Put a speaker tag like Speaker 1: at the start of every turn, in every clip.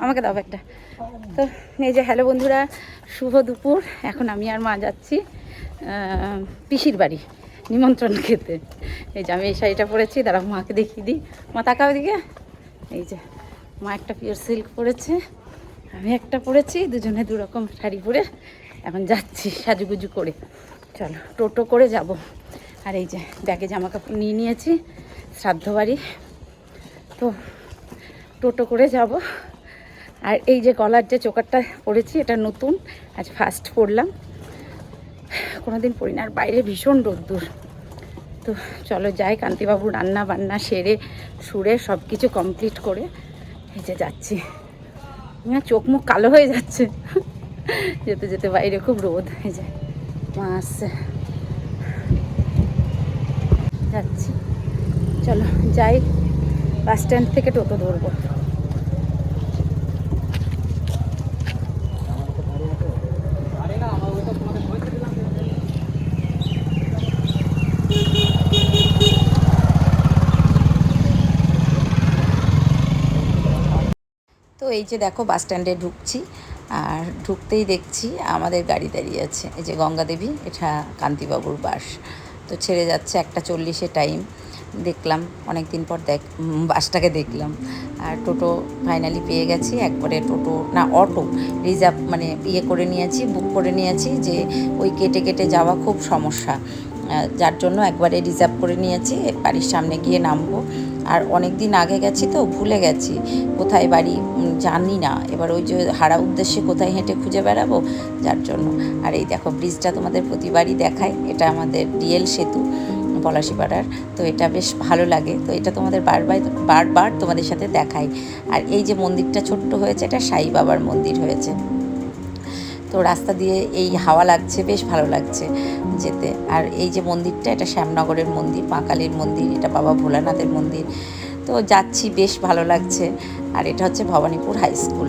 Speaker 1: আমাকে দাও একটা। তো এই যে হ্যালো বন্ধুরা, শুভ দুপুর। এখন আমি আর মা যাচ্ছি পিসির বাড়ি নিমন্ত্রণ খেতে। এই যে আমি এই শাড়িটা পরেছি, দাঁড়াও মাকে দেখিয়ে দিই। মা তাকাও দিকে। এই যে মা একটা পিওর সিল্ক পরেছে, আমি একটা পরেছি, দুজনে দুরকম শাড়ি পরে এখন যাচ্ছি সাজুগুজু করে। চলো টোটো করে যাব। আর এই যে ব্যাগে জামা কাপড় নিয়ে নিয়েছি, শ্রাদ্ধ বাড়ি, তো টোটো করে যাব। আর এই যে গলার যে চোকারটা পরেছি এটা নতুন, আজ ফার্স্ট পরলাম, কোনোদিন পরি না। আর বাইরে ভীষণ রোদ্দুর। তো চলো যাই, কান্তিবাবু রান্না বান্না সেরে সুরে সব কিছু কমপ্লিট করে এই যে যাচ্ছি। চোখ মুখ কালো হয়ে যাচ্ছে যেতে যেতে, বাইরে খুব রোদ। এই যে মা আসছে, যাচ্ছি। চলো যাই, বাস স্ট্যান্ড থেকে টোটো ধরবো। তো এই যে দেখো বাস স্ট্যান্ডে ঢুকছি, আর ঢুকতেই দেখছি আমাদের গাড়ি দাঁড়িয়ে আছে। এই যে গঙ্গাদেবী, এটা কান্তিবাবুর বাস। তো ছেড়ে যাচ্ছে 1:40 টাইম। দেখলাম অনেক দিন পর বাসটাকে দেখলাম। আর টোটো ফাইনালি পেয়ে গেছি। একবারে টোটো না অটো রিজার্ভ মানে করে নিয়েছি, বুক করে নিয়েছি, যে ওই কেটে কেটে যাওয়া খুব সমস্যা, যার জন্য একবারে রিজার্ভ করে নিয়েছি। বাড়ির সামনে গিয়ে নামবো। আর অনেক দিন আগে গেছি তো ভুলে গেছি কোথায় বাড়ি, জানি না। এবার ওই যে হারা উদ্দেশ্যে কোথায় হেঁটে খুঁজে বেড়াবো, যার জন্য। আর এই দেখো ব্রিজটা তোমাদের প্রতিবারই দেখায়, এটা আমাদের ডিএল সেতু পলাশিপাড়ার। তো এটা বেশ ভালো লাগে, তো এটা তোমাদের বারবার তোমাদের সাথে দেখাই। আর এই যে মন্দিরটা ছোট্ট হয়েছে, এটা সাই বাবার মন্দির হয়েছে। তো রাস্তা দিয়ে এই হাওয়া লাগছে, বেশ ভালো লাগছে যেতে। আর এই যে মন্দিরটা, এটা শ্যামনগরের মন্দির, মা কালীর মন্দির, এটা বাবা ভোলানাথের মন্দির। তো যাচ্ছি, বেশ ভালো লাগছে। আর এটা হচ্ছে ভবানীপুর হাই স্কুল।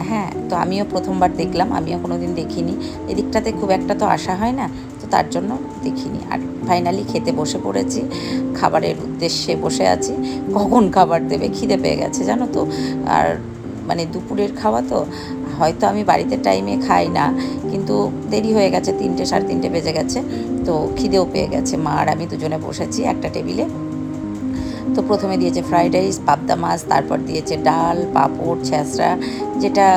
Speaker 1: হ্যাঁ, তো আমিও প্রথমবার দেখলাম, আমিও কোনো দিন দেখিনি। এদিকটাতে খুব একটা তো আসা হয় না, তো তার জন্য দেখিনি। আর ফাইনালি খেতে বসে পড়েছি, খাবারের উদ্দেশ্যে বসে আছি। কখন খাবার দেবে, খিদে পেয়ে গেছে জানো তো। আর মানে দুপুরের খাওয়া তো, হয়তো আমি বাড়িতে টাইমে খাই না, কিন্তু দেরি হয়ে গেছে, 3টে 3:30 বেজে গেছে। তো খিদেও পেয়ে গেছে। মা আর আমি দুজনে বসেছি একটা টেবিলে। তো প্রথমে দিয়েছে ফ্রাইড রাইস, পাবদা মাছ, তারপর দিয়েছে ডাল, পাঁপড়, ছ্যাঁচড়া, যেটা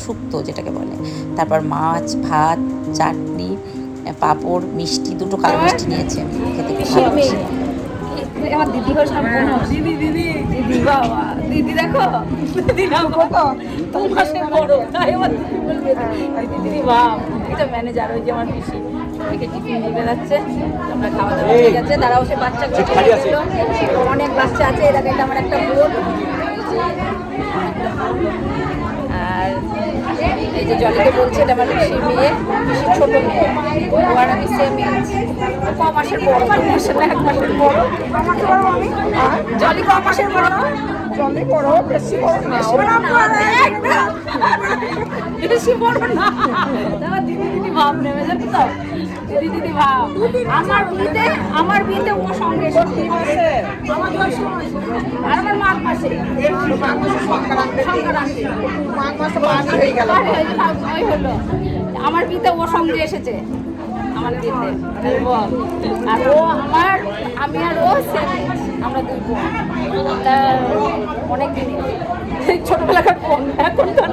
Speaker 1: শুক্তো যেটাকে বলে, তারপর মাছ, ভাত, চাটনি, পাঁপড়, মিষ্টি, 2টো কালো মিষ্টি নিয়েছে। খেতে খুব ভালোবাসি। আমার দিদি দিদি দিদি দিদি বাবা দিদি, দেখো দিদি নাম কত, তোমার বড়, তাই আমার দিদি বলবে দিদি দিদি বাবা। এটা ম্যানেজার, ওই যে আমার পিসি, ওইকে টিফিন দিয়ে বেড়াচ্ছে। আমরা খাওয়া দাওয়া হয়ে গেছে, দাঁড়াও সে বাচ্চাগুলো চলে গেল, অনেক বাচ্চা আছে। এর আগে আমার একটা বোন। আর এই যে জলিকে বলছে, এটা আমার পিসির মেয়ে, পিসির ছোট মেয়ে। ও আর আমি সেম এজ, 9 মাসের বড়, 2 মাসের না 1 মাসের বড়। জলি 9 মাসের বড়, জলি বড়, বেশি বড় না, বেশি বড় না। দাদা দিদি দিদি ভাব নেমে যাবে তো, দিদি দিদি ভাব। আমার বিয়েতে ওর সঙ্গে এসেছে, আমার 2 মাস, আর আমার মাঘ মাসে, আমার বিয়েতে ওর সঙ্গে এসেছে, আমার বিয়েতে। আর ও আমার, আমি আর ও সেম, আমরা 2 বোন। অনেক দিন ছোটবেলাকার বোন, এখন তো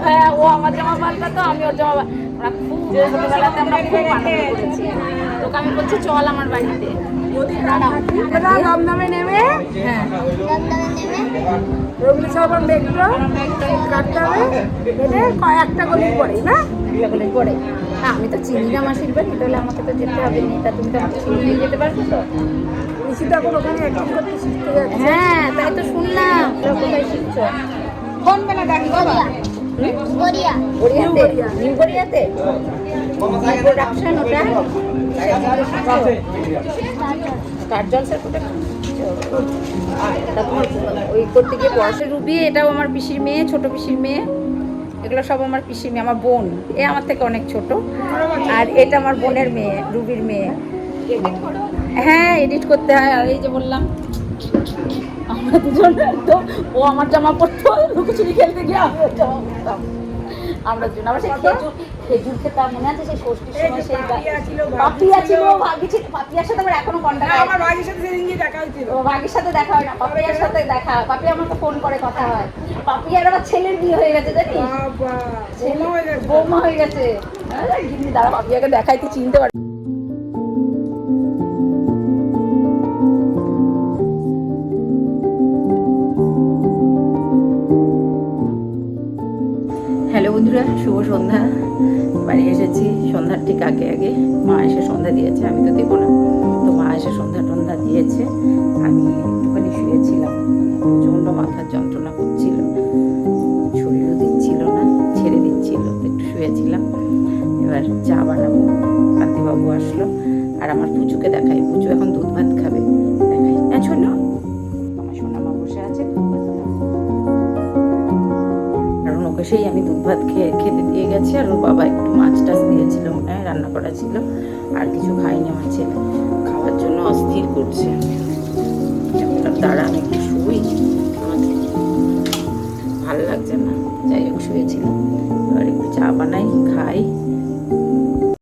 Speaker 1: হ্যাঁ, ও আমার জামা পাল্টাতো, আমি ওর জামা। আমরা খুব ছোটবেলাতে আমরা খুব আনন্দ করেছি। তোকে আমি বলছি চল আমার বাড়িতে, দমদমে নেমে, হ্যাঁ রবীন্দ্র সরবর দেখলো, কাটতে হবে, কয়েকটা গলি পড়ে না, একটা গলি পড়ে। আমি তো চিনি না মাসির বাড়ি, তাহলে আমাকে তো যেতে হবে। তা তুমি তো আমাকে চিনি নিয়ে যেতে পারবে তো? নিশ্চিত এখন ওখানে অ্যাক্টিং করতে শিখতে যাচ্ছে। হ্যাঁ, তাই তো শুনলাম। কোথায় শিখছো? ফোন বেলা ডাকি বাবা, গড়িয়াতে, নিউ গড়িয়াতে প্রোডাকশন, ওটা কার্জলসের প্রোডাকশন। ওই করতে গিয়ে পড়াশোনা। রুবি, এটাও আমার পিসির মেয়ে, ছোট পিসির মেয়ে। এগুলো সব আমার পিসির মেয়ে, আমার বোন। এ আমার থেকে অনেক ছোট। আর এটা আমার বোনের মেয়ে, রুবির মেয়ে। হ্যাঁ এডিট করতে হয়। আর এই যে বললাম আমরা দুজন একদম, ও আমার জামা পরতো লুকোচুরি খেলতে গিয়ে আমি ওর জামা পরতাম। আমরা দুজন আবার সেই খেজুর খেতাম, মনে আছে সেই ষষ্ঠীর সময় সেই পাপিয়া ছিল, ভাগি ছিল। পাপিয়ার সাথে আমার এখনো কন্টাক্ট আছে। আমার ভাগির সাথে সেদিন গিয়ে দেখা হয়েছিল। ও ভাগির সাথে দেখা হয় না, পাপিয়ার সাথে দেখা হয়। পাপিয়া আমাকে ফোন করে কথা হয়। পাপিয়ার আবার ছেলের বিয়ে হয়ে গেছে জানিস, বৌমা হয়ে গেছে। গিন্নি দাঁড়া পাপিয়াকে দেখাই, তুই চিনতে পারবি। হ্যালো বন্ধুরা, শুভ সন্ধ্যা। বাড়ি এসেছি সন্ধ্যার ঠিক আগে আগে। মা এসে সন্ধ্যা দিয়েছে, আমি তো দেবো না। তো মা এসে সন্ধ্যা টন্ধ্যা দিয়েছে। আমি একটুখানি শুয়েছিলাম, প্রচণ্ড মাথার যন্ত্রণা করছিল, শরীরও দিচ্ছিল না, ছেড়ে দিচ্ছিল, তো একটু শুয়েছিলাম। এবার চা বানাবো, কান্তিবাবু আসলো। আর আমার পুচুকে দেখাই, পুচু এখন দুধ ভাত খাবে, দেখাই। হ্যাঁ শোনো, আমার সোনা মা বসে আছে, দুধ ভাত খাবে। কারণ ওকে সেই আমি দুধ ভাত খেতে দিয়ে গেছি। আর ওর বাবা একটু মাছ টাছ দিয়েছিল, মনে হয় রান্না করা ছিল। আর কিছু খাইনি আমার ছেলে, খাওয়ার জন্য অস্থির করছে। দাঁড়া আমি একটু শুই, আমাকে ভালো লাগছে না। যাই হোক শুয়েছিলাম। এবার একটু চা বানাই, খাই,